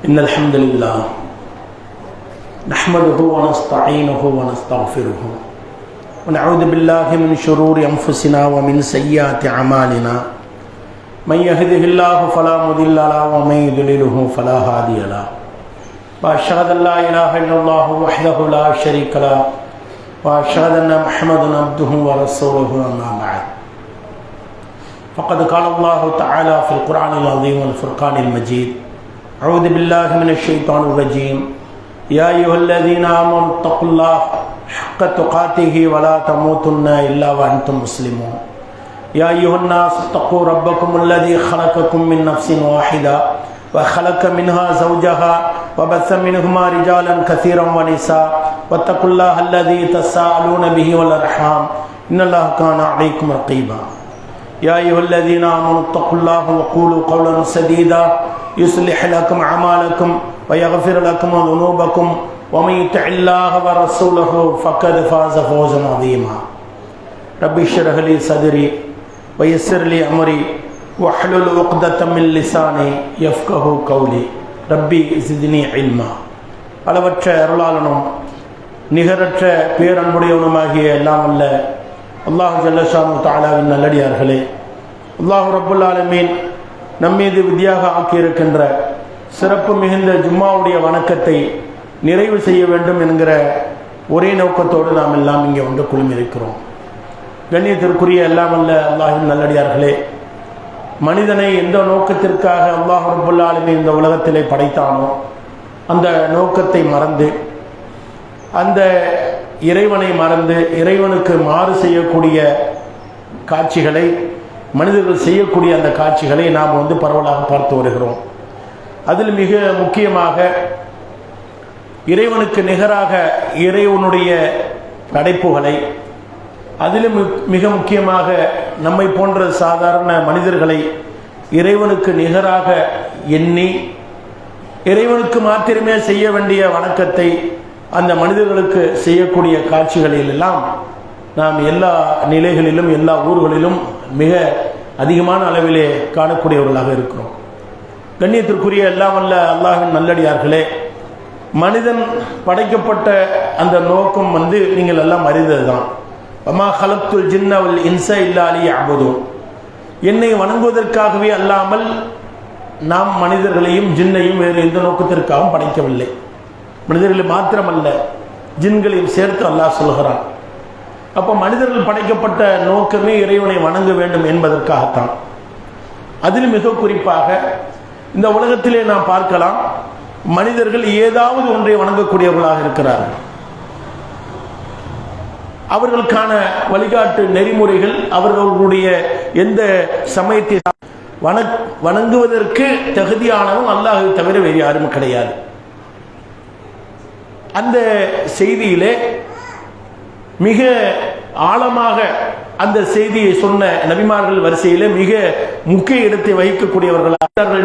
إن الحمد لله نحمده ونستعينه ونستغفره ونعوذ بالله من شرور أنفسنا ومن سيئات أعمالنا من يهده الله فلا مضل له ومن يضلله فلا هادي له وأشهد أن لا إله إلا الله وحده لا شريك له وأشهد أن محمدا عبده ورسوله أما بعد فقد قال الله تعالى في القرآن العظيم والفرقان المجيد أعوذ بالله من الشيطان الرجيم يا أيها الذين آمنوا اتقوا الله حق تقاته ولا تموتن إلا وأنتم مسلمون يا أيها الناس اتقوا ربكم الذي خلقكم من نفس واحدة وخلق منها زوجها وبث منهما رجالا كثيرا ونساء واتقوا الله الذي تساءلون به والأرحام إن الله كان عليكم رقيبا يا أيها الذين آمنوا اتقوا الله وقولوا قولا سديدا يصلح لكم أعمالكم ويغفر لكم ذنوبكم ومن يطع الله ورسوله فقد فاز فوزا عظيما رب اشرح لي صدري ويسر لي أمري واحلل عقدة من لساني يفقهوا قولي ربي زدني علما. அளவற்ற அருளாளனும் நிகரற்ற பேரன்புடையவனுமாகிய எல்லாம் அல்ல அல்லாஹ் ஜல்லஷானு தஆலாவின் நல்லடியார்களே, அல்லாஹ் ரப்புல் ஆலமீன் நம்மீது விதியாக ஆக்கியிருக்கின்ற சிறப்பு மிகுந்த ஜும்மாவுடைய வணக்கத்தை நிறைவு செய்ய வேண்டும் என்கிற ஒரே நோக்கத்தோடு நாம் எல்லாம் இங்கே வந்து குழுமியிருக்கிறோம். கண்ணியத்திற்குரிய எல்லாம் அல்ல அல்லாஹின் நல்லடியார்களே, மனிதனை எந்த நோக்கத்திற்காக அல்லாஹ் ரப்புல் ஆலமீன் இந்த உலகத்திலே படைத்தானோ அந்த நோக்கத்தை மறந்து, அந்த இறைவனை மறந்து இறைவனுக்கு மாறு செய்யக்கூடிய காட்சிகளை, மனிதர்கள் செய்யக்கூடிய அந்த காட்சிகளை நாம் வந்து பரவலாக பார்த்து வருகிறோம். அதில் மிக முக்கியமாக இறைவனுக்கு நிகராக இறைவனுடைய படைப்புகளை, அதிலும் மிக முக்கியமாக நம்மை போன்ற சாதாரண மனிதர்களை இறைவனுக்கு நிகராக எண்ணி இறைவனுக்கு மாத்திரமே செய்ய வேண்டிய வணக்கத்தை அந்த மனிதர்களுக்கு செய்யக்கூடிய காட்சிகளிலெல்லாம் நாம் எல்லா நிலைகளிலும் எல்லா ஊர்களிலும் மிக அதிகமான அளவிலே காணக்கூடியவர்களாக இருக்கிறோம். கண்ணியத்திற்குரிய எல்லாம் அல்ல அல்லாஹ்வின் நல்லடியார்களே, மனிதன் படைக்கப்பட்ட அந்த நோக்கம் வந்து நீங்கள் எல்லாம் அறிந்தது தான். வமா ஹலக்துல் ஜின்ன வல் இன்ஸ இல்லா லியஅ்புதூன், என்னை வணங்குவதற்காகவே அல்லாமல் நாம் மனிதர்களையும் ஜின்னையும் வேறு எந்த நோக்கத்திற்காகவும் படைக்கவில்லை. மனிதர்களை மாத்திரமல்ல ஜின்களையும் சேர்த்து அல்லாஹ் சொல்கிறான். அப்போ மனிதர்கள் படைக்கப்பட்ட நோக்கமே இறைவனை வணங்க வேண்டும் என்பதற்காகத்தான். அதில் மிக குறிப்பாக இந்த உலகத்திலே நாம் பார்க்கலாம், மனிதர்கள் ஏதாவது ஒன்றை வணங்கக்கூடியவர்களாக இருக்கிறார்கள். அவர்களுக்கான வழிகாட்டு நெறிமுறைகள், அவர்களுடைய எந்த சமயத்தை வணங்குவதற்கு தகுதியானவன் அல்லாஹ்வை தவிர வேறு யாரும் கிடையாது. அந்த செய்தியிலே மிக ஆழமாக அந்த செய்தியை சொன்ன நபிமார்கள் வரிசையிலே மிக முக்கிய இடத்தை வகிக்கக்கூடியவர்கள்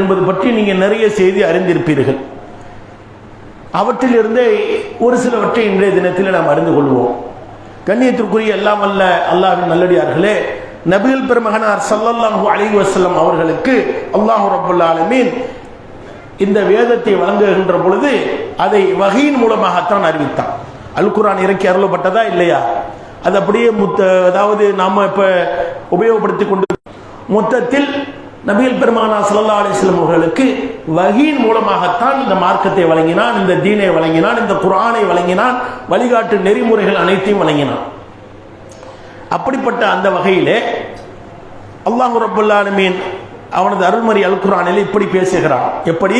என்பது பற்றி நீங்கள் நிறைய செய்தி அறிந்திருப்பீர்கள். அவற்றிலிருந்தே ஒரு சிலவற்றை இன்றைய தினத்தில் நாம் அறிந்து கொள்வோம். கண்ணியத்திற்குரிய எல்லாம் அல்ல அல்லாஹ்வின் நல்லடியார்களே, நபிகள் பெருமகனார் ஸல்லல்லாஹு அலைஹி வஸல்லம் அவர்களுக்கு அல்லாஹ் ரப்புல் ஆலமீன் இந்த வேதத்தை வழங்குகின்ற பொழுது அதை வஹீயின் மூலமாகத்தான் அறிவித்தான். அல் குர்ஆன் இறக்கி அருளப்பட்டதா இல்லையா? அது அப்படியே அதாவது நாம் இப்போ உபயோகப்படுத்தி கொண்டு மொத்தத்தில் நபிகள் பெருமகனார் ஸல்லல்லாஹு அலைஹி வஸல்லம் அவர்களுக்கு வஹீயின் மூலமாகத்தான் இந்த மார்க்கத்தை வழங்கினான், இந்த தீனை வழங்கினான், இந்த குர்ஆனை வழங்கினான், வழிகாட்டு நெறிமுறைகள் அனைத்தையும் வழங்கினான். அப்படிப்பட்ட அந்த வகையிலே அல்லாஹ் ரப்புல் ஆலமீன் அவனது அருள்மறை அல் குர்ஆனில் இப்படி பேசுகிறான். எப்படி?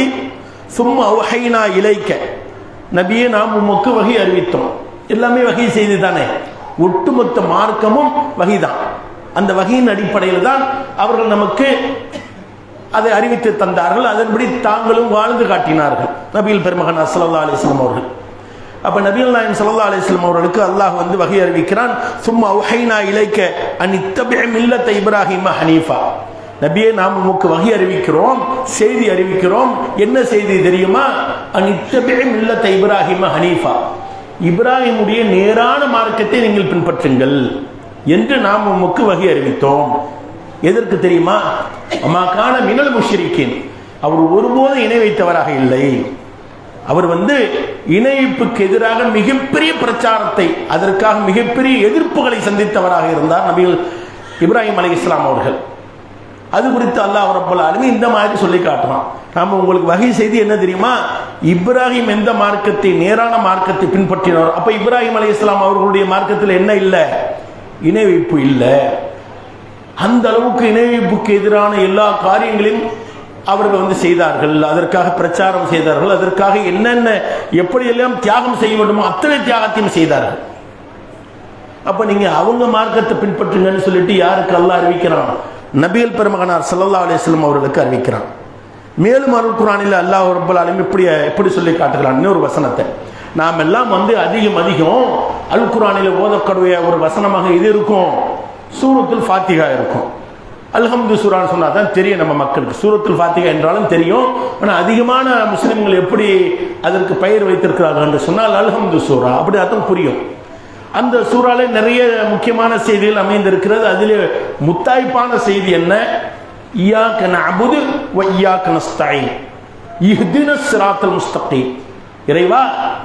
சும்மா அவ்ஹைனா இலைக்க, நபியே நாம் உமக்கு வஹி அறிவித்தோம். எல்லாமே வஹி செய்தி தானே, ஒட்டுமொத்த மார்க்கமும் வஹி தான். அந்த வஹியின் அடிப்படையில் தான் அவர்கள் நமக்கு அதை அறிவித்து தந்தார்கள். அதன்படி தாங்களும் வாழ்ந்து காட்டினார்கள் நபிகள் பெருமகனார் ஸல்லல்லாஹு அலைஹி வஸல்லம் அவர்கள். அப்ப நபிகள் நாயகம் ஸல்லல்லாஹு அலைஹி வஸல்லம் அவர்களுக்கு அல்லாஹ் வந்து வஹி அறிவிக்கிறான். சும்மா அவ்ஹைனா இலைக்க அன் இத்தபி மில்லத இப்ராஹீம ஹனீஃபா, நபியே நாம் உமக்கு வஹி அறிவிக்கிறோம், செய்தி அறிவிக்கிறோம். என்ன செய்தி தெரியுமா? அன் இத்தபி மில்லத இப்ராஹீம ஹனீஃபா, இப்ராஹிமுடைய நேரான மார்க்கத்தை நீங்கள் பின்பற்றுங்கள் என்று நாம் உமக்கு வஹி அறிவித்தோம். எதற்கு தெரியுமா? அம்மா கான மினல் முஷ்ரிக்கீன், அவர் ஒருபோதும் இணை வைத்தவராக இல்லை. அவர் இணைப்புக்கு எதிராக மிகப்பெரிய பிரச்சாரத்தை, அதற்காக மிகப்பெரிய எதிர்ப்புகளை சந்தித்தவராக இருந்தார் நபிகள் இப்ராஹிம் அலைஹிஸ்ஸலாம் அவர்கள். அது குறித்து அல்லாஹ் ரப்பல் ஆலமீன் இந்த மாதிரி சொல்லி காட்டுறான். நாம உங்களுக்கு வகை செய்தி என்ன தெரியுமா? இப்ராஹிம் எந்த மார்க்கத்தை, நேரான மார்க்கத்தை பின்பற்றினார். அப்ப இப்ராஹிம் அலைஹிஸ்ஸலாம் அவர்களுடைய மார்க்கத்தில் என்ன இல்லை? இணை வைப்பு இல்லை. அந்த அளவுக்கு இணை வைப்புக்கு எதிரான எல்லா காரியங்களையும் அவர்கள் செய்தார்கள். அதற்காக பிரச்சாரம் செய்தார்கள். அதற்காக என்னென்ன எப்படியெல்லாம் தியாகம் செய்ய வேண்டுமோ அத்தனை தியாகத்தையும் செய்தார்கள். அப்ப நீங்க அவங்க மார்க்கத்தை பின்பற்றுங்கன்னு சொல்லிட்டு யாருக்கு அல்லாஹ் அறிவிக்கிறான்? நபிகள் பெருமகனார் ஸல்லல்லாஹு அலைஹி வஸல்லம் அவர்களுக்கு அறிவிக்கிறான். மேலும் அல் குர்ஆனில் அல்லாஹ் ரப்பல் ஆலமீன் எப்படி சொல்லி காட்டுகிறான் இன்னொரு வசனத்தை. நாம் எல்லாம் அதிகம் அல் குர்ஆனில் ஓதக்கூடிய ஒரு வசனமாக இது இருக்கும், சூரத்துல் ஃபாத்திஹா இருக்கும். அல்ஹம்து சூரான்னு சொன்னா தான் தெரியும் நம்ம மக்களுக்கு. சூரத்துல் ஃபாத்திஹா என்றாலும் தெரியும். ஆனால் அதிகமான முஸ்லிம்கள் எப்படி அதற்கு பெயர் வைத்திருக்கிறார்கள் என்று சொன்னால் அல்ஹம்து சூரா அப்படி அர்த்தம் புரியும். அந்த சூறால நிறைய முக்கியமான செய்திகள் அமைந்திருக்கிறது. அதில் முத்தாய்ப்பான செய்தி என்ன? இய்யாக நஅபுது வ இய்யாக நஸ்தஈன் இஹ்தினஸ் ஸிராத்தல் முஸ்தகீம். இறைவா,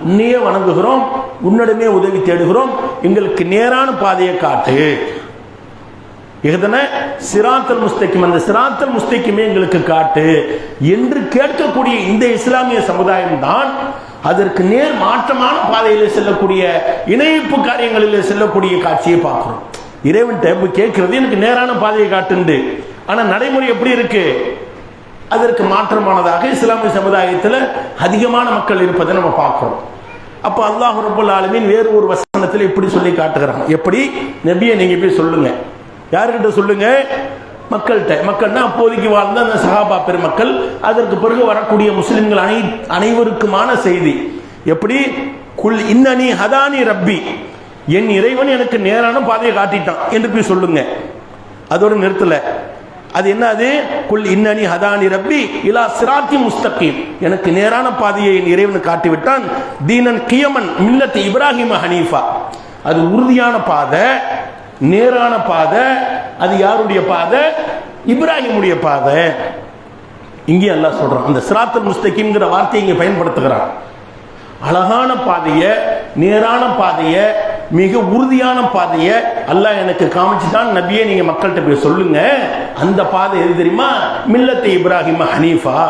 உன்னையே வணங்குகிறோம், உன்னிடமே உதவி தேடுகிறோம், எங்களுக்கு நேரான பாதையை காட்டு. சிராத்தல் முஸ்தகிம், அந்த சிராத்தல் முஸ்தகிமே எங்களுக்கு காட்டு என்று கேட்கக்கூடிய இந்த இஸ்லாமிய சமுதாயம் தான் அதற்கு நேர் மாற்றமான பாதையில் செல்லக்கூடிய இணைப்பு காரியங்களில் செல்லக்கூடிய காட்சியை பார்க்கிறோம். இறைவன்கிட்ட கேட்கிறது எனக்கு நேரான பாதையை காட்டுண்டு. ஆனால் நடைமுறை எப்படி இருக்கு? அதற்கு மாற்றமானதாக இஸ்லாமிய சமுதாயத்தில் அதிகமான மக்கள் இருப்பதை நம்ம பார்க்கிறோம். அப்போ அல்லாஹ் ரப்பல் ஆலமீன் வேறு ஒரு வசனத்தில் இப்படி சொல்லி காட்டுகிறான். எப்படி? நபியை நீங்க போய் சொல்லுங்க. யாருக்கிட்ட சொல்லுங்க? மக்கள்கிட்ட. மக்கள்னா அப்போதைக்கு வாழ்ந்த அந்த சஹாபா பெருமக்கள், அதற்கு பிறகு வரக்கூடிய முஸ்லிம்கள் அனைவருக்குமான செய்தி. எப்படி? குல் இன்னனி ஹதானி ரப்பி, என் இறைவன் எனக்கு நேரான பாதையை காட்டிட்டான் என்று போய் சொல்லுங்க. அதோடு நிறுத்தல. அது என்ன? அது குல் இன்னனி ஹதானி ரப்பி இலா சிராத்தி முஸ்தகீம், எனக்கு நேரான பாதையை என் இறைவன் காட்டிவிட்டான். தீனன் கியமன் மில்லத் இப்ராஹிம் ஹனீஃபா, அது உறுதியான பாதை, நேரான பாதை. அது யாருடைய பாதை? இப்ராஹிமுடைய பாதை. இங்கே அல்லாஹ் சொல்றான். அந்த சிராத்துல் முஸ்தகீம்ங்கிற வார்த்தையை இங்கே பயன்படுத்துகிறான். அழகான பாதையை, நேரான பாதையை, மிக உறுதியான பாதையை அல்லாஹ் எனக்கு காமிச்சுட்டான். நபியே நீங்க மக்கள்கிட்ட போய் சொல்லுங்க. அந்த பாதை எது தெரியுமா? மில்லத்தை இப்ராஹிம் ஹனீஃபா,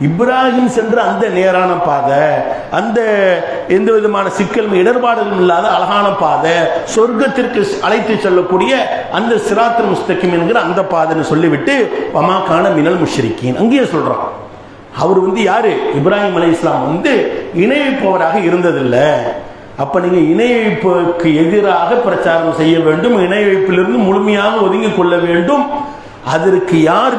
இப்ராஹிம் சென்ற அந்த நேரான பாதை, அந்த எந்த விதமான சிக்கலும் இடர்பாடுகளும் இல்லாத அழகான பாதை, சொர்க்கத்திற்கு அழைத்து செல்லக்கூடிய அந்த சிராத்துல் முஸ்தகீம் என்கிற அந்த பாதைன்னு சொல்லிவிட்டு வமா கான மினல் முஷ்ரிக்கீன் அங்கேயே சொல்றான். அவர் யாரு? இப்ராஹிம் அலைஹிஸ்ஸலாம் இணை வைப்பவராக இருந்ததில்லை. அப்ப நீங்க இணை வைப்புக்கு எதிராக பிரச்சாரம் செய்ய வேண்டும், இணை வைப்பிலிருந்து முழுமையாக ஒதுங்கிக் கொள்ள வேண்டும். அதற்கு யார்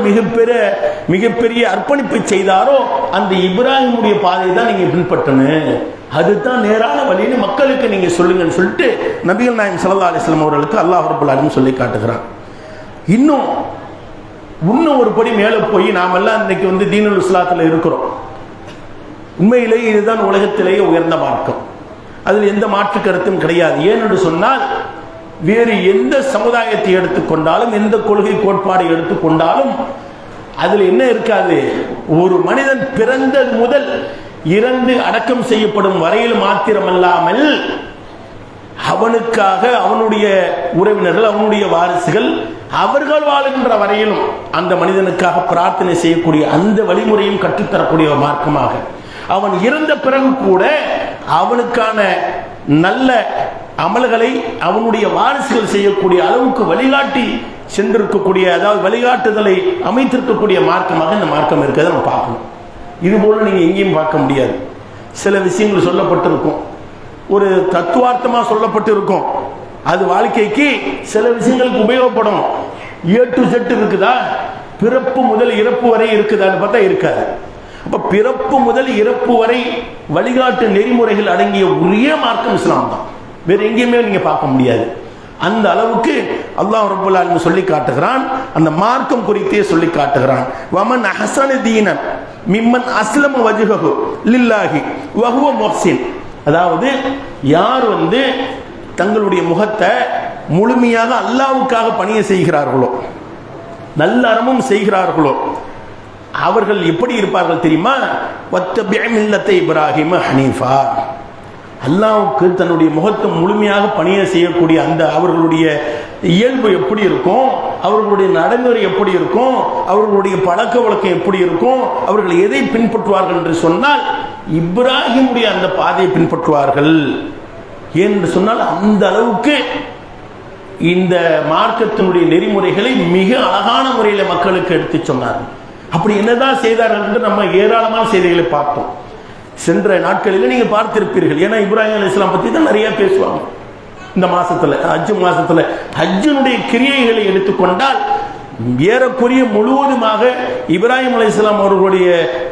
மிகப்பெரிய அர்ப்பணிப்பை செய்தாரோ அந்த இப்ராஹிமுடைய பாதையை தான் நீங்க பின்பற்றணும். அதுதான் நேரான வழின்னு மக்களுக்கு நீங்க சொல்லுங்கன்னு சொல்லிட்டு நபிகள் நாயகம் ஸல்லல்லாஹு அலைஹி வஸல்லம் அவர்களுக்கு அல்லாஹ் ரப்பல் ஆலமீன் சொல்லி காட்டுகிறான். இன்னும் ஒரு படி மேலே போய் நாமெல்லாம் இன்னைக்கு தீனுல் இஸ்லாத்தில் இருக்கிறோம். உண்மையிலேயே இதுதான் உலகத்திலேயே உயர்ந்த மார்க்கம். அதில் எந்த மாற்று கருத்தும் கிடையாது. ஏனென்று சொன்னால் வேறு எந்த சமுதாயத்தை எடுத்துக்கொண்டாலும், எந்த கொள்கை கோட்பாடை எடுத்துக்கொண்டாலும் அதில் என்ன இருக்காது? ஒரு மனிதன் பிறந்தது முதல் இறந்து அடக்கம் செய்யப்படும் வரையில் மாத்திரமல்லாமல் அவனுக்காக அவனுடைய உறவினர்கள், அவனுடைய வாரிசுகள், அவர்கள் வாழுகின்ற வரையிலும் அந்த மனிதனுக்காக பிரார்த்தனை செய்யக்கூடிய அந்த வழிமுறையும் கற்றுத்தரக்கூடிய மார்க்கமாக, அவன் இறந்த பிறகு கூட அவனுக்கான நல்ல அமல்களை அவனுடைய வாரிசுகள் செய்யக்கூடிய அளவுக்கு வழிகாட்டி சென்றிருக்கக்கூடிய, அதாவது வழிகாட்டுதலை அமைத்திருக்கக்கூடிய மார்க்கமாக இந்த மார்க்கம் இருக்கிறத நம்ம பார்க்கணும். இது போல நீங்க எங்கேயும் பார்க்க முடியாது. சில விஷயங்கள் சொல்லப்பட்டிருக்கும், ஒரு தத்துவார்த்தமா சொல்லப்பட்டு இருக்கும், அது வாழ்க்கைக்கு சில விஷயங்களுக்கு உபயோகப்படும். A to Z இருக்குதா? பிறப்பு முதல் இறப்பு வரை இருக்குதான்னு பார்த்தா இருக்காது. அப்ப பிறப்பு முதல் இறப்பு வரை வழிகாட்டு நெறிமுறைகள் அடங்கிய ஒரே மார்க்கம் இஸ்லாம் தான். வேற எங்கேயுமே நீங்க பார்க்க முடியாது. அந்த அளவுக்கு அல்லாஹ் ரப்பல் ஆலமீன் சொல்லி காட்டுகிறான். அந்த மார்க்கம் குறித்தே சொல்லி காட்டுகிறான். வமன் அஹ்ஸன தீனன் மிம்மன் அஸ்லம வஜ்ஹஹு லில்லாஹி வஹுவ முஹ்ஸின், அதாவது யார் தங்களுடைய முகத்தை முழுமையாக அல்லாஹ்வுக்காக பணியை செய்கிறார்களோ, நல்ல அறமும் செய்கிறார்களோ, அவர்கள் எப்படி இருப்பார்கள் தெரியுமா? வத்தபி மில்லத்தை இப்ராஹிம் ஹனீஃபா, அல்லாஹ்வுக்கு தன்னுடைய முகத்தை முழுமையாக பணியை செய்யக்கூடிய அந்த அவர்களுடைய இயல்பு எப்படி இருக்கும், அவர்களுடைய நடைமுறை எப்படி இருக்கும், அவர்களுடைய பழக்க வழக்கம் எப்படி இருக்கும், அவர்கள் எதை பின்பற்றுவார்கள் என்று சொன்னால் இப்ராஹிமுடைய அந்த பாதையை பின்பற்றுவார்கள் என்று சொன்னால் அந்த அளவுக்கு இந்த மார்க்கத்தினுடைய நெறிமுறைகளை மிக அழகான முறையில் மக்களுக்கு எடுத்து சொன்னார்கள். அப்படி என்னதான் செய்தார்கள் என்று நம்ம ஏராளமான செய்திகளை பார்த்தோம். சென்ற நாட்களில் நீங்க பார்த்திருப்பீர்கள். ஏன்னா இப்ராஹிம் அலைஹிஸ்ஸலாம் பத்தி தான் நிறைய பேசுவாங்க. இந்த மாசத்துல ஹஜ் மாசத்துல ஹஜ்ஜினுடைய கிரியைகளை எடுத்துக்கொண்டால் ஏறக்குறைய முழுவதுமாக இப்ராஹிம் அலைஹிஸ்ஸலாம் அவர்களுடைய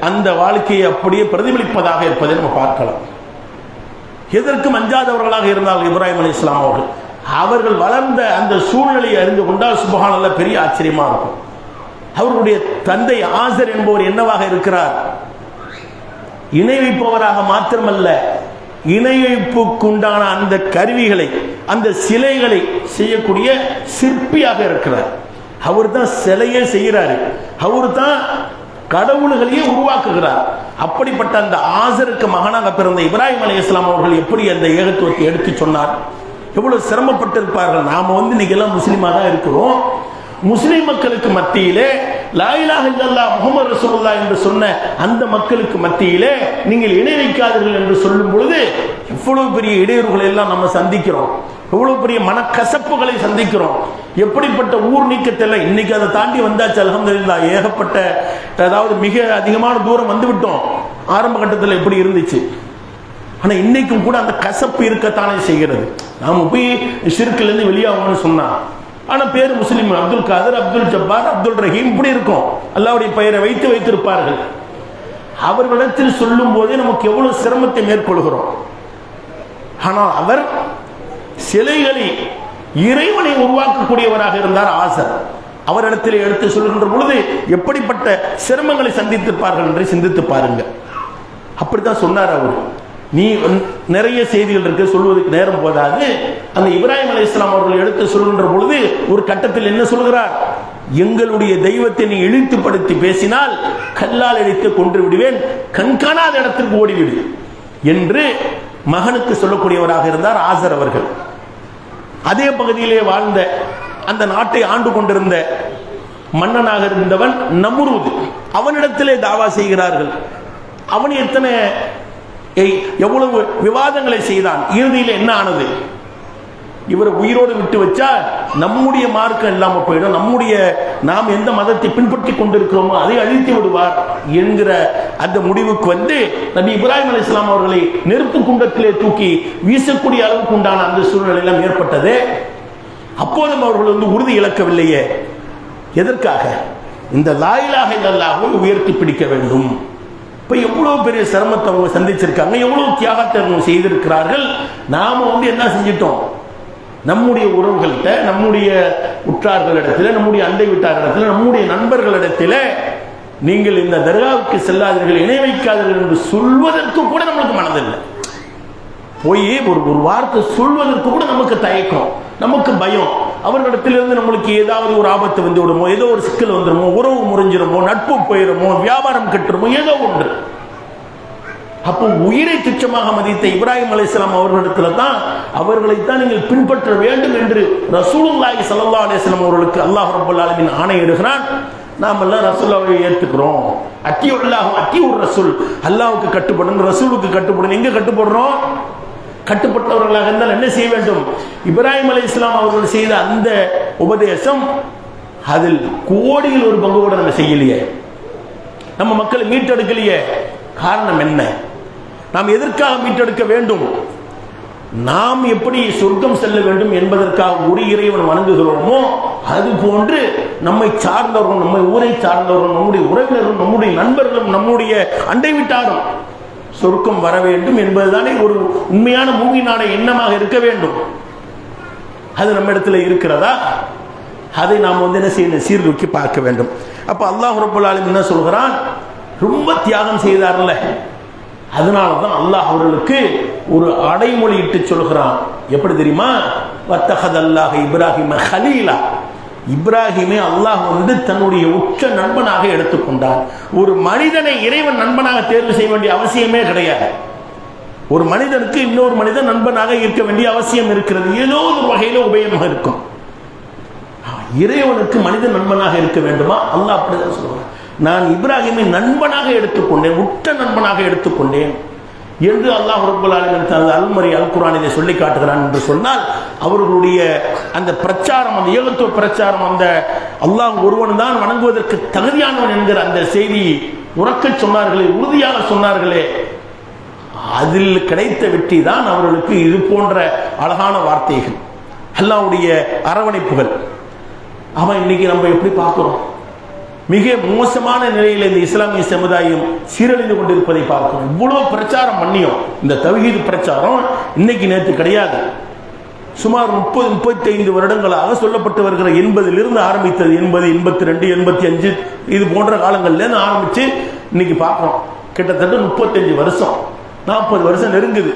அந்த வாழ்க்கையை அப்படியே பிரதிபலிப்பதாக இருப்பதை நம்ம பார்க்கலாம். எதற்கும் அஞ்சாதவர்களாக இருந்தார்கள் இப்ராஹிம் அலைஹிஸ்ஸலாம் அவர்கள். அவர்கள் வளர்ந்த அந்த சூழ்நிலையை அறிந்து கொண்டால் சுப்ஹானல்லாஹ் பெரிய ஆச்சரியமா இருக்கும். அவர்களுடைய தந்தை ஆசர் என்பவர் என்னவாக இருக்கிறார்? இணை வைப்பவராக மாத்திரமல்ல, இணை வைப்புக்குண்டான அந்த கருவிகளை அந்த சிலைகளை செய்யக்கூடிய சிற்பியாக இருக்கிறார். அவர் தான் சிலையே செய்கிறாரு, அவர் தான் கடவுள்களையே உருவாக்குகிறார். அப்படிப்பட்ட அந்த ஆசருக்கு மகனாக பிறந்த இப்ராஹிம் அலைஹிஸ்ஸலாம் அவர்கள் எப்படி அந்த ஏகத்துவத்தை எடுத்து சொன்னார்? எவ்வளவு சிரமப்பட்டிருப்பார்கள். நாம இன்னைக்கு எல்லாம் முஸ்லீமா தான் இருக்கிறோம். முஸ்லிம் மக்களுக்கு மத்தியிலே லா இலாஹ இல்லல்லாஹ் முஹம்மது ரசூலுல்லாஹ் என்று சொன்ன அந்த மக்களுக்கு மத்தியிலே நீங்கள் இணை வைக்காதீர்கள் என்று சொல்லும் பொழுது எவ்வளவு பெரிய இடையூறுகளை எல்லாம் நம்ம சந்திக்கிறோம், எவ்வளவு பெரிய மனக்கசப்புகளை சந்திக்கிறோம். எப்படிப்பட்ட ஊர் நீக்கத்தில் இன்னைக்கு அதை தாண்டி வந்தாச்சு அல்ஹம்துலில்லாஹ். ஏகப்பட்ட அதாவது மிக அதிகமான தூரம் வந்து விட்டோம். ஆரம்ப கட்டத்தில் எப்படி இருந்துச்சு, ஆனா இன்னைக்கும் கூட அந்த கசப்பு இருக்கத்தானே செய்கிறது. நாம போய் ஷிர்க்லேருந்து வெளியாகணும்னு சொன்னா ஆனா பேர் முஸ்லிம், அப்துல் காதர், அப்துல் ஜப்பார், அப்துல் ரஹீம் இப்படி இருக்கும். அல்லாஹ்வுடைய பெயரை வைத்திருப்பார்கள். அவர்களிடத்தில் சொல்லும் போதே நமக்கு எவ்வளவு சிரமத்தை மேற்கொள்கிறோம். ஆனால் அவர் சிலைகளை இறைவனை உருவாக்கக்கூடியவராக இருந்தார் ஆசர். அவரிடத்தில் எடுத்து சொல்கின்ற பொழுது எப்படிப்பட்ட சிரமங்களை சந்தித்திருப்பார்கள் என்று சிந்தித்து பாருங்க. அப்படித்தான் சொன்னார் அவர். நீ நிறைய செய்திகள் இருக்கு, சொல்வதற்கு நேரம் போதாது. அந்த இப்ராஹிம் அலைஹிஸ்ஸலாம் அவர்கள் எடுத்து சொல்கின்ற பொழுது ஒரு கட்டத்தில் என்ன சொல்கிறார்? எங்களுடைய தெய்வத்தை நீ இழித்துப்படுத்தி பேசினால் கல்லால் இழித்து கொன்று விடுவேன், கண்காணாத இடத்திற்கு ஓடிவிடு என்று மகனுக்கு சொல்லக்கூடியவராக இருந்தார் ஆசர் அவர்கள். அதே பகுதியிலே வாழ்ந்த அந்த நாட்டை ஆண்டு கொண்டிருந்த மன்னனாக இருந்தவன் நம்ரூத், அவனிடத்திலே தாவா செய்கிறார்கள். அவன் எவ்வளவு விவாதங்களை செய்தான். இறுதியில் என்ன ஆனது? இவரை உயிரோடு விட்டு வச்சா நம்முடைய மார்க்கம் இல்லாம போயிடும், நாம் எந்த மதத்தை பின்பற்றி கொண்டிருக்கிறோமோ அதை அழித்து விடுவார் என்கிற அந்த முடிவுக்கு வந்து நபி இப்ராஹிம் அலைஹிஸ்ஸலாம் அவர்களை நெருப்பு குண்டத்திலே தூக்கி வீசக்கூடிய அளவுக்கு உண்டான அந்த சூழ்நிலை எல்லாம் ஏற்பட்டது. அப்போதும் அவர்கள் உறுதி இழக்கவில்லையே. எதற்காக? இந்த லா இலாஹ இல்லல்லாஹ்வை உயர்த்தி பிடிக்க வேண்டும். இப்போ எவ்வளவு பெரிய சிரமத்தை அவங்க சந்திச்சிருக்காங்க, எவ்வளவு தியாகத்தை அவங்க செய்திருக்கிறார்கள். நாம என்ன செஞ்சிட்டோம்? நம்முடைய உறவுகள்கிட்ட, நம்முடைய உற்றார்களிடத்தில், நம்முடைய அண்டை வீட்டாரிடத்தில், நம்முடைய நண்பர்களிடத்தில் நீங்கள் இந்த தர்காவுக்கு செல்லாதீர்கள், இணை வைக்காதீர்கள் என்று சொல்வதற்கு கூட நமக்கு மனதில்லை. போய் ஒரு வார்த்தை சொல்வதற்கு கூட நமக்கு தயக்கம், நமக்கு பயம். அவர்களிடத்திலிருந்து நம்மளுக்கு ஏதாவது ஒரு ஆபத்து வந்து விடுமோ, ஏதோ ஒரு சிக்கல் வந்துடுமோ, உறவு முறிஞ்சிருமோ, நட்பு போயிடுமோ, வியாபாரம் கட்டுருமோ, ஏதோ ஒன்று. அப்போ உயிரை துச்சமாக மதித்த இப்ராஹிம் அலைஹிஸ்ஸலாம் அவர்களைத்தான் நீங்கள் பின்பற்ற வேண்டும் என்று ரசூலுல்லாஹி ஸல்லல்லாஹு அலைஹி வஸல்லம் அவர்களுக்கு அல்லாஹ் ரப்பல் ஆலமீன் ஆணையிடுகிறான். நாம் எல்லாம் ரசூலுல்லாஹை ஏற்றுக்கிறோம். அத்தியுல்லாஹு அத்தியுர் ரசூல், அல்லாஹ்வுக்கு கட்டுப்படணும், ரசூலுக்கு கட்டுப்படணும். எங்க கட்டுப்படுறோம்? கட்டுப்பட்டவர்களாக இருந்தால் என்ன செய்ய வேண்டும்? இப்ராஹிம் அலைஹிஸ்ஸலாம் அவர்கள் செய்த அந்த உபதேசம் அதில் கோடியில் ஒரு பங்கு கூட நம்ம செய்யலையே, நம்ம மக்களை மீட்டெடுக்கலையே. காரணம் என்ன? நாம் எதற்காக மீட்டெடுக்க வேண்டும்? நாம் எப்படி சொர்க்கம் செல்ல வேண்டும் என்பதற்காக ஒரு இறைவன் வணங்குகிறோமோ அது போன்று நம்மை சார்ந்தவர்கள், நம்மை ஊரை சார்ந்தவர்கள், நம்முடைய உறவினர்கள், நம்முடைய நண்பர்களும், நம்முடைய அண்டை வீட்டாரும் சொர்க்கம் வர வேண்டும் என்பதுதானே ஒரு உண்மையான மூமினான எண்ணமாக இருக்க வேண்டும். அது நம்ம இடத்துல இருக்கிறதா? அதை நாம் என்ன செய்யணும்? சீர்தூக்கி பார்க்க வேண்டும். அப்ப அல்லாஹ் ரப்பல் ஆலமீன் என்ன சொல்கிறான்? ரொம்ப தியாகம் செய்தார்ல, அதனாலதான் அல்லாஹ் அவர்களுக்கு ஒரு அடைமொழி இட்டு சொல்கிறான். எப்படி தெரியுமா? வத்தஹதல்லாஹு இப்ராஹிம கலீலா, இப்ராஹிமை அல்லாஹ் தன்னுடைய உச்ச நண்பனாக எடுத்துக்கொண்டார். ஒரு மனிதனை இறைவன் நண்பனாக தேர்வு செய்ய வேண்டிய அவசியமே கிடையாது. ஒரு மனிதனுக்கு இன்னொரு மனிதன் நண்பனாக இருக்க வேண்டிய அவசியம் இருக்கிறது. ஏதோ ஒரு வகையில உபயோகமாக இருக்கும். இறைவனுக்கு மனிதன் நண்பனாக இருக்க வேண்டுமா? அல்லாஹ் அப்படிதான் சொல்லுவார். நான் இப்ராஹிமை நண்பனாக எடுத்துக்கொண்டேன், உற்ற நண்பனாக எடுத்துக்கொண்டேன் என்று அல்லாஹ் ரப்பல் ஆலமீன் தனது அல்மரி அல் குர்ஆனிலே சொல்லி காட்டுகிறான் என்று சொன்னால், அவர்களுடைய அந்த பிரச்சாரம், அந்த ஏகத்துவ பிரச்சாரம், அந்த அல்லாஹ் ஒருவன் தான் வணங்குவதற்கு தகுதியானவன் என்கிற அந்த செய்தி உறக்க சொன்னார்களே, உறுதியாக சொன்னார்களே, அதில் கிடைத்த வெற்றி தான் அவர்களுக்கு இது போன்ற அழகான வார்த்தைகள், அல்லாஹ்வுடைய அரவணைப்புகள். அவன் இன்னைக்கு நம்ம எப்படி பார்க்கிறோம்? மிக மோசமான நிலையில் இந்த இஸ்லாமிய சமுதாயம் சீரழிந்து கொண்டிருப்பதை பார்க்கிறோம். இவ்வளவு பிரச்சாரம் பண்ணியும் இந்த தவ்ஹீத் பிரச்சாரம் இன்னைக்கு நேற்று கிடையாது. சுமார் 30-35 வருடங்களாக சொல்லப்பட்டு வருகிற 80லிருந்து ஆரம்பித்தது. 80, 82, 85 இது போன்ற காலங்கள்லேருந்து ஆரம்பிச்சு இன்னைக்கு பார்க்கிறோம். கிட்டத்தட்ட 35 வருஷம் 40 வருஷம் நெருங்குது.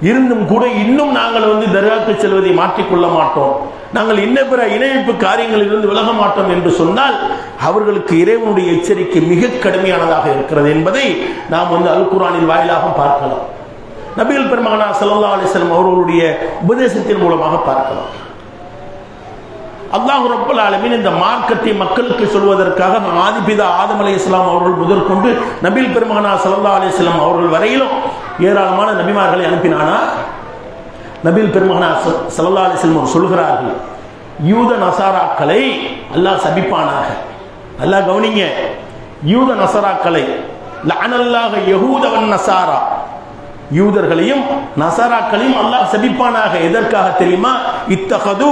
இருந்தும் கூட இன்னும் நாங்கள் தர்காக்கு செல்வதை மாற்றிக்கொள்ள மாட்டோம், நாங்கள் இன்ன பிற இணைப்பு காரியங்களிலிருந்து விலக மாட்டோம் என்று சொன்னால் அவர்களுக்கு இறைவனுடைய எச்சரிக்கை மிக கடுமையானதாக இருக்கிறது என்பதை நாம் அல் குர்ஆனின் வாயிலாக பார்க்கலாம். நபிகள் பெருமகனார் ஸல்லல்லாஹு அலைஹி வஸல்லம் அவர்களுடைய உபதேசத்தின் மூலமாக பார்க்கலாம். அல்லாஹ் ரப்பல் ஆலமீன் இந்த மார்க்கத்தை மக்களுக்கு சொல்வதற்காக ஆதிபிதா ஆதம் அலைஹிஸ்ஸலாம் அவர்கள் முதற்கொண்டு நபிகள் பெருமகனார் ஸல்லல்லாஹு அலைஹி வஸல்லம் அவர்கள் வரையிலும் ஏராளமான நபிமார்களை அனுப்பினானா? நபிகள் பெருமகனார் ஸல்லல்லாஹு அலைஹி வஸல்லம் சொல்கிறார்கள், யூத நசாராக்களை அல்லாஹ் சபிப்பானாக. அல்லாஹ் கவனிங்க, யூத நசாராக்களை லஅனல்லாஹு யஹூத வன் நசாரா, யூதர்களையும் நசாராக்களையும் அல்லாஹ் சபிப்பானாக. எதற்காக தெரியுமா? இத்தகது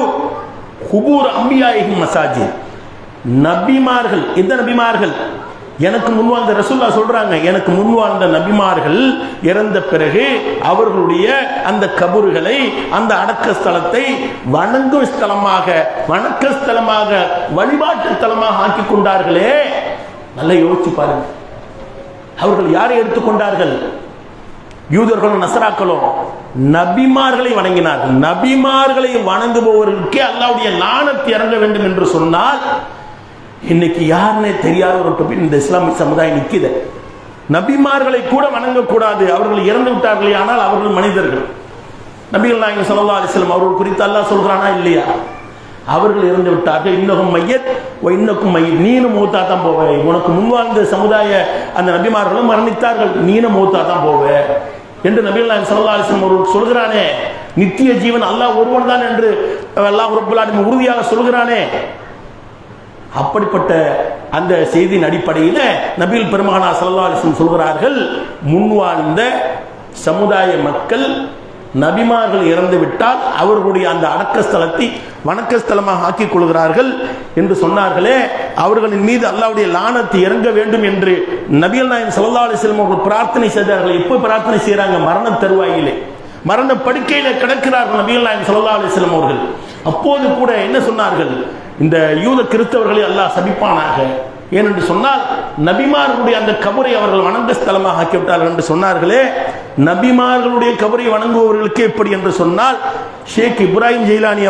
குபூர் அம்பியாயிஹிம் மசாஜித், நபிமார்கள், எந்த நபிமார்கள்? எனக்கு முன்வாழ்ந்த ரசூலுல்லாஹ் சொல்றாங்க, எனக்கு முன்வாழ்ந்த நபிமார்கள் இறந்த பிறகு அவர்களுடைய அந்த கபறுகளை, அந்த அடக்க ஸ்தலத்தை வணங்கும் ஸ்தலமாக, வணக்க ஸ்தலமாக, வழிபாட்டு ஸ்தலமாக ஆக்கி கொண்டார்களே. நல்லா யோசிச்சு பாருங்க. அவர்கள் யாரை எடுத்துக்கொண்டார்கள்? யூதர்களும் நசராக்களும் நபிமார்களை வணங்கினார்கள். நபிமார்களை வணங்குபவர்களுக்கே அல்லாஹ்வுடைய லானத் இறங்க வேண்டும் என்று சொன்னால் இன்னைக்கு யாருன்னே தெரியாத ஒரு இந்த இஸ்லாமிய சமுதாயம் நிற்குது. நபிமார்களை கூட வணங்கக்கூடாது, அவர்கள் இறந்து விட்டார்களே, ஆனால் அவர்கள் மனிதர்கள். நபிகள் நாயகம் ஸல்லல்லாஹு அலைஹி வஸல்லம் அவர்கள் குறித்து அல்லாஹ் சொல்றானா இல்லையா? அவர்கள் இறந்து விட்டார்கள். இன்னகும் மையத் வ இன்னக்கும் மையத், நீனும் மௌத்தா தான் போவே. உனக்கு முன்வாழ்ந்த சமுதாய அந்த நபிமார்களும் மரணித்தார்கள், நீனும் மௌத்தா தான் போவே என்று நபிகள் நாயகம் ஸல்லல்லாஹு அலைஹி வஸல்லம் அவர்கள் சொல்கிறானே. நித்திய ஜீவன் அல்லாஹ் ஒருவன் தான் என்று அல்லாஹ் ரப்பல் ஆலமீன் உறுதியாக சொல்கிறானே. அப்படிப்பட்ட அந்த செய்தியின் அடிப்படையில் நபிகள் பெருமகனார் ஸல்லல்லாஹு அலைஹி வஸல்லம் சொல்கிறார்கள், முன்வாழ்ந்த சமுதாய மக்கள் நபிமார்கள் இறந்து விட்டால் அவர்களுடைய அந்த அடக்க ஸ்தலத்தை வணக்க ஸ்தலமாக ஆக்கிக் கொள்கிறார்கள் என்று சொன்னார்களே. அவர்களின் மீது அல்லாஹ்வுடைய லானத் இறங்க வேண்டும் என்று நபிகள் நாயகம் ஸல்லல்லாஹு அலைஹி வஸல்லம் அவர்கள் பிரார்த்தனை செய்தார்கள். எப்போ பிரார்த்தனை செய்யறாங்க? மரண தருவாயிலே, மரண படுக்கையில கிடக்கிறார்கள் நபிகள் நாயகம் ஸல்லல்லாஹு அலைஹி வஸல்லம் அவர்கள். அப்போது கூட என்ன சொன்னார்கள்? இந்த யூத கிறிஸ்தவர்களை அல்லாஹ் சபிப்பானாக. ஏனென்று சொன்னால் நபிமார்களுடைய அந்த கபரை அவர்கள் வணங்க ஸ்தலமாக ஆக்கிவிட்டார்கள் என்று சொன்னார்களே. நபிமார்களுடைய கபரை வணங்குபவர்களுக்கு எப்படி என்று சொன்னால், ஷேக் இப்ராஹிம் ஜெயிலானி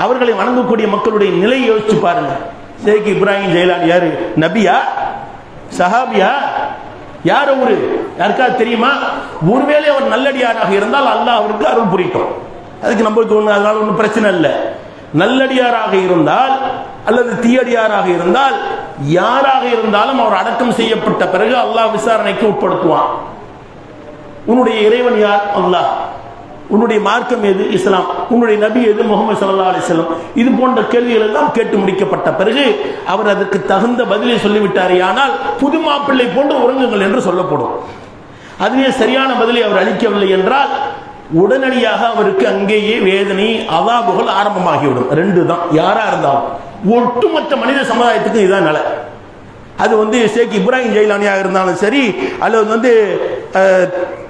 அவர்களை வணங்கக்கூடிய மக்களுடைய நிலை யோசிச்சு பாருங்க. ஷேக் இப்ராஹிம் ஜெயிலானி யாரு? நபியா? சஹாபியா? யார் அவரு? யாருக்காவது தெரியுமா? ஒருவேளை அவர் நல்லடியாராக இருந்தால் அல்லாஹ் அவருக்கு அருள் புரியும். அதுக்கு நம்மளுக்கு ஒன்று, அதனால ஒன்றும் பிரச்சனை இல்லை. நல்லடியாராக இருந்தால் அல்லது தீயடியாராக இருந்தால் யாராக இருந்தாலும் அவர் அடக்கம் செய்யப்பட்ட பிறகு அல்லாஹ் விசாரணைக்கு உட்படுத்துவான். உன்னுடைய இறைவன் யார்? அல்லாஹ். உன்னுடைய மார்க்கம் எது? இஸ்லாம். உன்னுடைய நபி எது? முஹம்மது ஸல்லல்லாஹு அலைஹி வஸல்லம். இது போன்ற கேள்விகள் எல்லாம் கேட்டு முடிக்கப்பட்ட பிறகு அவர் அதற்கு தகுந்த பதிலை சொல்லிவிட்டாரே, ஆனால் புது மாப்பிள்ளை போன்று உறங்குங்கள் என்று சொல்லப்படும். அதுவே சரியான பதிலை அவர் அளிக்கவில்லை என்றால் உடனடியாக அவருக்கு அங்கேயே வேதனை, அதாபுகள் ஆரம்பமாகிவிடும். ரெண்டு தான், யாரா இருந்தாலும். ஒட்டுமொத்த மனித சமுதாயத்துக்கு இதுதான் நிலை. அது ஷேக் இப்ராஹிம் ஜெயிலானியாக இருந்தாலும் சரி, அல்லது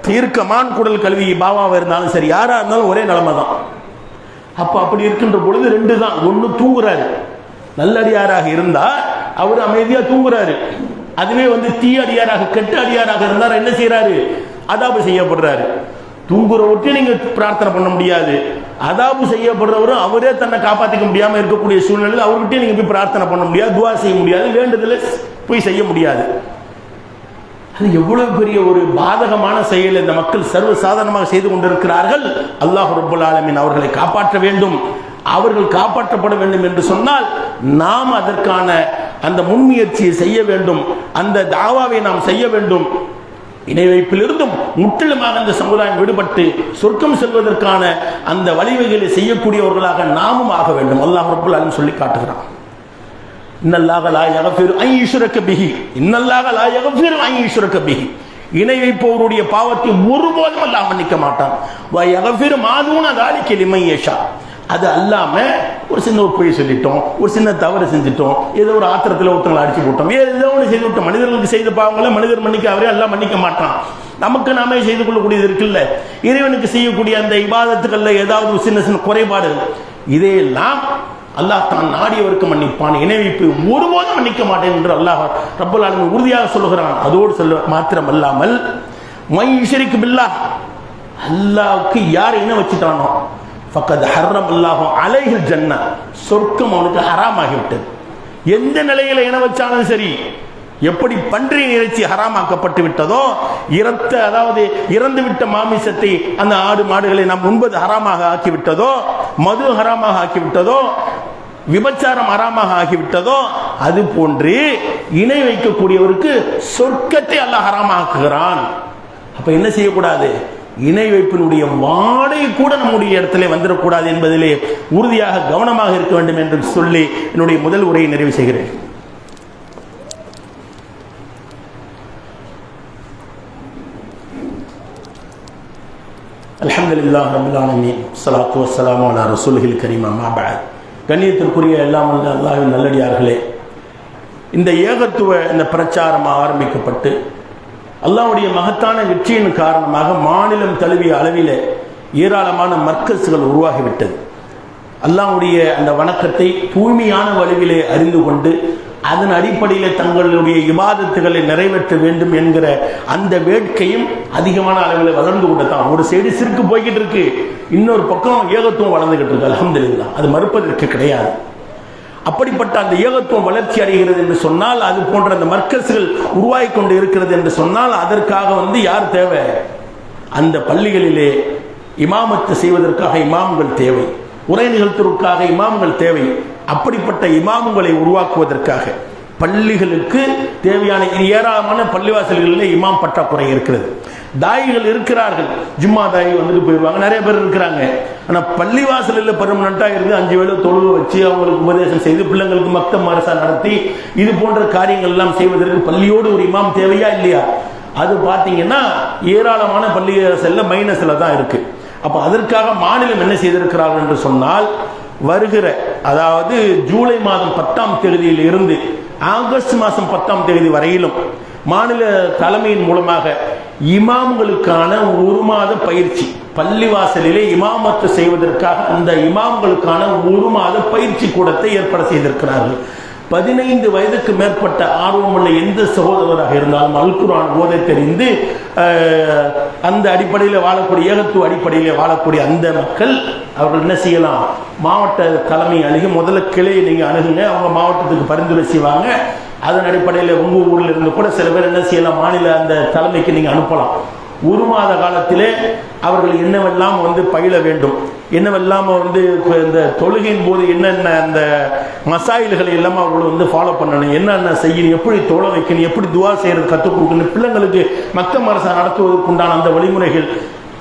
தீர்க்கமான் குடல் கல்வி பாபாவாக இருந்தாலும் சரி, யாரா இருந்தாலும் ஒரே நிலைமை தான். அப்ப அப்படி இருக்கின்ற பொழுது ரெண்டு தான். ஒன்று தூங்குறாரு, நல்லடியாராக இருந்தா அவர் அமைதியா தூங்குறாரு. அதுவே தீ அடியாராக, கெட்ட அடியாராக இருந்தார் என்ன செய்யறாரு? அதாபு செய்யப்படுறாரு. தூங்குற ஒட்டி நீங்க பிரார்த்தனை பண்ண முடியாது. அதாபு செய்யப்படுறவரும் அவரே தன்னை காப்பாற்றிக்க முடியாமல் இருக்கக்கூடிய சூழ்நிலையில் அவர்கிட்ட நீங்க போய் பிரார்த்தனை பண்ண முடியாது, துவா செய்ய முடியாது, வேண்டுதலை போய் செய்ய முடியாது. அது எவ்வளவு பெரிய ஒரு பாதகமான செயல் இந்த மக்கள் சர்வ சாதாரணமாக செய்து கொண்டிருக்கிறார்கள். அல்லாஹ் ரப்பல் ஆலமீன் அவர்களை காப்பாற்ற வேண்டும். அவர்கள் காப்பாற்றப்பட வேண்டும் என்று சொன்னால் நாம் அதற்கான அந்த முன்முயற்சியை செய்ய வேண்டும், அந்த தாவாவை நாம் செய்ய வேண்டும். இணை வைப்பிலிருந்தும் முற்றிலுமாக அந்த சமுதாயம் விடுபட்டு சொர்க்கம் செல்வதற்கான அந்த வழிவகைகளை செய்யக்கூடியவர்களாக நாமும் ஆக வேண்டும். அல்லாஹ் ரப்பல் ஆலமீன் சொல்லி காட்டுகிறான். இன்னல்லாஹ லா யக்ஃபிரு அன் யுஷ்ரக பிஹி, இன்னல்லாஹ லா யக்ஃபிரு அன் யுஷ்ரக பிஹி, இணை வைப்பவருடைய பாவத்தை ஒருபோதும் அல்லாஹ் மன்னிக்க மாட்டான். வ யக்ஃபிரு மா தூன ذلك லிமன் யஷா, அது அல்லாம ஒரு சின்ன ஒரு பொய் சொல்லிட்டோம், ஒரு சின்ன தவறு செஞ்சிட்டோம், ஏதோ ஒரு ஆத்திரத்தில் ஒருத்தங்களை அடிச்சு போட்டோம், ஏதோ ஒன்று செய்து விட்டோம். மனிதர்களுக்கு செய்த பாவங்களை மனிதர் மன்னிக்க அவரே எல்லாம் மன்னிக்க மாட்டான். நமக்கு நாமே செய்து கொள்ளக்கூடியது இருக்குல்ல, இறைவனுக்கு செய்யக்கூடிய அந்த இபாதத்துக்கள்ல ஏதாவது ஒரு சின்ன சின்ன குறைபாடு, இதையெல்லாம் அல்லாஹ் தான் நாடியவருக்கு மன்னிப்பான், இணை வைப்பு ஒருபோதும் மன்னிக்க மாட்டேன் என்று அல்லாஹ் ரப்பல் ஆலமீன் உறுதியாக சொல்லுகிறான். அதோடு சொல்ல மாத்திரம் அல்லாமல் மை யுஷ்ரிக் பில்லாஹ், அல்லாஹ்வுக்கு யார் இணை வச்சுட்டானோ ஃபக்கத் ஹர்ரம் அல்லாஹு அலைஹில் ஜன்னா, சொர்க்கம் அவனுக்கு ஹராமாகிவிட்டது. எந்த நிலையில இணை வச்சாலும் சரி, எப்படி பன்றி இறைச்சி ஹராமாக்கப்பட்டு விட்டதோ, அதாவது இறந்து விட்ட மாமிசத்தை அந்த ஆடு மாடுகளை நாம் உண்பது ஹராமாக ஆக்கிவிட்டதோ, மது ஹராமாக ஆக்கிவிட்டதோ, விபச்சாரம் ஹராமாக ஆகிவிட்டதோ, அது போன்று இணை வைக்கக்கூடியவருக்கு சொர்க்கத்தை அல்லாஹ் ஹராமாக்குகிறான். அப்ப என்ன செய்யக்கூடாது? இணை வைப்பினுடைய வாடை கூட நம்முடைய இடத்துல வந்துடக்கூடாது என்பதிலே உறுதியாக கவனமாக இருக்க வேண்டும் என்று சொல்லி என்னுடைய முதல் உரையை நிறைவு செய்கிறேன். அல்ஹம்துலில்லாஹ் ரப்பில் ஆலமீன், ஸலாத்து வஸ்ஸலாமு அலா ரசூலில் கரீம், அம்மா பஅத். கண்ணியத்திற்குரிய எல்லாம் வல்ல அல்லாஹ்வின் நல்லடியார்களே, இந்த ஏகத்துவ இந்த பிரச்சாரம் ஆரம்பிக்கப்பட்டு அல்லாஹ்வுடைய மகத்தான வெற்றியின் காரணமாக மாநிலம் தழுவிய அளவில் ஏராளமான மர்க்கஸ்கள் உருவாகிவிட்டது. அல்லாஹ்வுடைய அந்த வணக்கத்தை தூய்மையான வழிவிலே அறிந்து கொண்டு அதன் அடிப்படையில் தங்களுடைய இபாதத்துகளை நிறைவேற்ற வேண்டும் என்கிற அந்த வேட்கையும் அதிகமான அளவில் வளர்ந்து கொண்டுதான். ஒரு சைடு சிறுக்கு போய்கிட்டு இருக்கு, இன்னொரு பக்கம் ஏகத்துவம் வளர்ந்துகிட்டு இருக்கு. அல்ஹம்துலில்லாஹ், அது மறுப்பதற்கு கிடையாது. அப்படிப்பட்ட அந்த ஏகத்துவம் வளர்ச்சி அடைகிறது என்று சொன்னால், அது போன்ற அந்த மர்க்கஸ்கள் உருவாகி கொண்டு இருக்கிறது என்று சொன்னால், அதற்காக யார் தேவை? அந்த பள்ளிகளிலே இமாமத்து செய்வதற்காக இமாம்கள் தேவை, உரை நிகழ்த்துவதற்காக இமாம்கள் தேவை. அப்படிப்பட்ட இமாம்களை உருவாக்குவதற்காக பள்ளிகளுக்கு தேவையான ஏராளமான பள்ளிவாசல்களிலே இமாம் பற்றாக்குறை இருக்கிறது. தாயிகள் இருக்கிறார்கள், ஜும்மா தாயி வந்துட்டு போயிடுவாங்க, நிறைய பேர் இருக்கிறாங்க. ஆனால் பள்ளிவாசலில் பெர்மனண்டாக இருந்து 5 வேளை தொழுக வச்சு அவங்களுக்கு உபதேசம் செய்து பிள்ளைங்களுக்கு மக்தப் மதரசா நடத்தி இது போன்ற காரியங்கள் எல்லாம் செய்வதற்கு பள்ளியோடு ஒரு இமாம் தேவையா இல்லையா? அது பார்த்தீங்கன்னா ஏராளமான பள்ளிவாசலில் மைனஸில் தான் இருக்கு. அப்போ அதற்காக மாநிலம் என்ன செய்திருக்கிறார்கள் என்று சொன்னால், வருகிற அதாவது ஜூலை மாதம் 10ஆம் தேதியில் இருந்து ஆகஸ்ட் மாதம் 10ஆம் தேதி வரையிலும் மாநில தலைமையின் மூலமாக இமாம்களுக்கான 1 மாத பயிற்சி, பள்ளிவாசலிலே இமாமத்து செய்வதற்காக அந்த இமாம்களுக்கான 1 மாத பயிற்சி கூடத்தை ஏற்பாடு செய்திருக்கிறார்கள். 15 வயதுக்கு மேற்பட்ட ஆர்வமுள்ள எந்த சகோதரராக இருந்தாலும் அல் குர்ஆன் ஓத தெரிந்து அந்த அடிப்படையில் வாழக்கூடிய ஏகத்துவ அடிப்படையில் வாழக்கூடிய அந்த மக்கள் அவர்கள் என்ன செய்யலாம்? மாவட்ட தலைமை அணுகி முதல்ல கிளையை நீங்கள் அணுகுங்க, அவங்க மாவட்டத்துக்கு பரிந்துரை செய்வாங்க. அதன் அடிப்படையில் உங்கள் ஊரில் இருந்து கூட சில பேர் என்ன செய்யலாம், மாநில அந்த தலைமைக்கு நீங்கள் அனுப்பலாம். 1 மாத காலத்திலே அவர்கள் என்னவெல்லாம் பயில வேண்டும், என்னவெல்லாம் இந்த தொழுகையின் போது என்னென்ன அந்த மசாயில்களை எல்லாம் அவர்கள் ஃபாலோ பண்ணணும், என்னென்ன செய்யணும், எப்படி தொழ வைக்கணும், எப்படி துவா செய்யறது கற்றுக் கொடுக்கணும், பிள்ளைங்களுக்கு மக்தப் மதரசா நடத்துவதற்கு உண்டான அந்த வழிமுறைகள்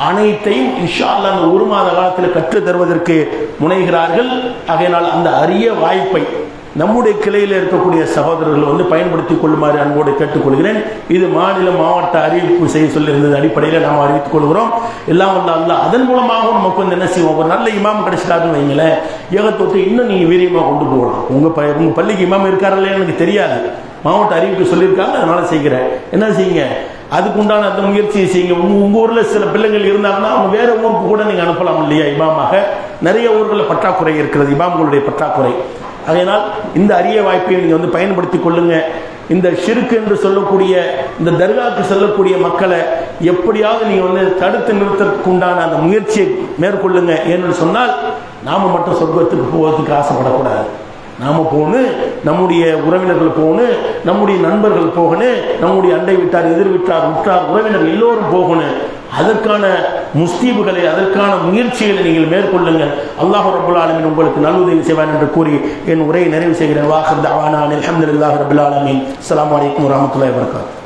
அனைத்தையும் இன்ஷா அல்லாஹ் அந்த 1 மாத காலத்தில் கற்றுத் தருவதற்கு முனைகிறார்கள். ஆகையினால் அந்த அரிய வாய்ப்பை நம்முடைய கிளையில் இருக்கக்கூடிய சகோதரர்கள் பயன்படுத்திக் கொள்ளுமாறு அன்போடு கேட்டுக்கொள்கிறேன். இது மாநில மாவட்ட அறிவிப்பு செய்ய சொல்லியிருந்தது அடிப்படையில் நாம் அறிவித்துக் கொள்கிறோம். எல்லாம் அல்லாஹ் அதன் மூலமாக நமக்கு என்ன செய்வோம், ஒரு நல்ல இமாம் கிடைச்சிட்டாருன்னு வைங்களேன், ஏகத்துவத்தை இன்னும் நீங்கள் வீரியமாக கொண்டு போகலாம். உங்கள் பள்ளிக்கு இமாம் இருக்காருல்ல எனக்கு தெரியாது, மாவட்ட அறிவிப்பு சொல்லியிருக்காங்க, அதனால செய்கிறேன். என்ன செய்யுங்க, அதுக்குண்டான அந்த முயற்சியை செய்யுங்க. உங்கள் ஊரில் சில பிள்ளைகள் இருந்தாங்கன்னா அவங்க வேற ஊருக்கு கூட நீங்கள் அனுப்பலாம் இல்லையா இமாமாக. நிறைய ஊர்களில் பற்றாக்குறை இருக்கிறது, இமாம்களுடைய பற்றாக்குறை. அதனால் இந்த அரிய வாய்ப்பை நீங்கள் பயன்படுத்தி கொள்ளுங்க. இந்த ஷிர்க் என்று சொல்லக்கூடிய இந்த தர்காவுக்கு செல்லக்கூடிய மக்களை எப்படியாவது நீங்கள் தடுத்து நிறுத்தறதுக்கு உண்டான அந்த முயற்சியை மேற்கொள்ளுங்க. ஏன்னு சொன்னால் நாம் மட்டும் சொர்க்கத்துக்கு போவதற்கு ஆசைப்படக்கூடாது. நாம் போகணும், நம்முடைய உறவினர்கள் போகணும், நம்முடைய நண்பர்கள் போகணும், நம்முடைய அண்டை விட்டார், எதிர் விட்டார், உற்றார், உறவினர்கள் எல்லோரும் போகணும். அதற்கான முஸ்தீபுகளை, அதற்கான முயற்சிகளை நீங்கள் மேற்கொள்ளுங்கள். அல்லாஹ் ரப்பல் ஆலமீன் உங்களுக்கு நல்வுதவி செய்வான் என்று கூறி என் உரையை நிறைவு செய்கிறேன். வாஹிர் தஅவானா அல்ஹம்துலில்லாஹி ரப்பில் ஆலமீன். அஸ்ஸலாமு அலைக்கும் வரஹ்மத்துல்லாஹி வபரகாத்துஹு.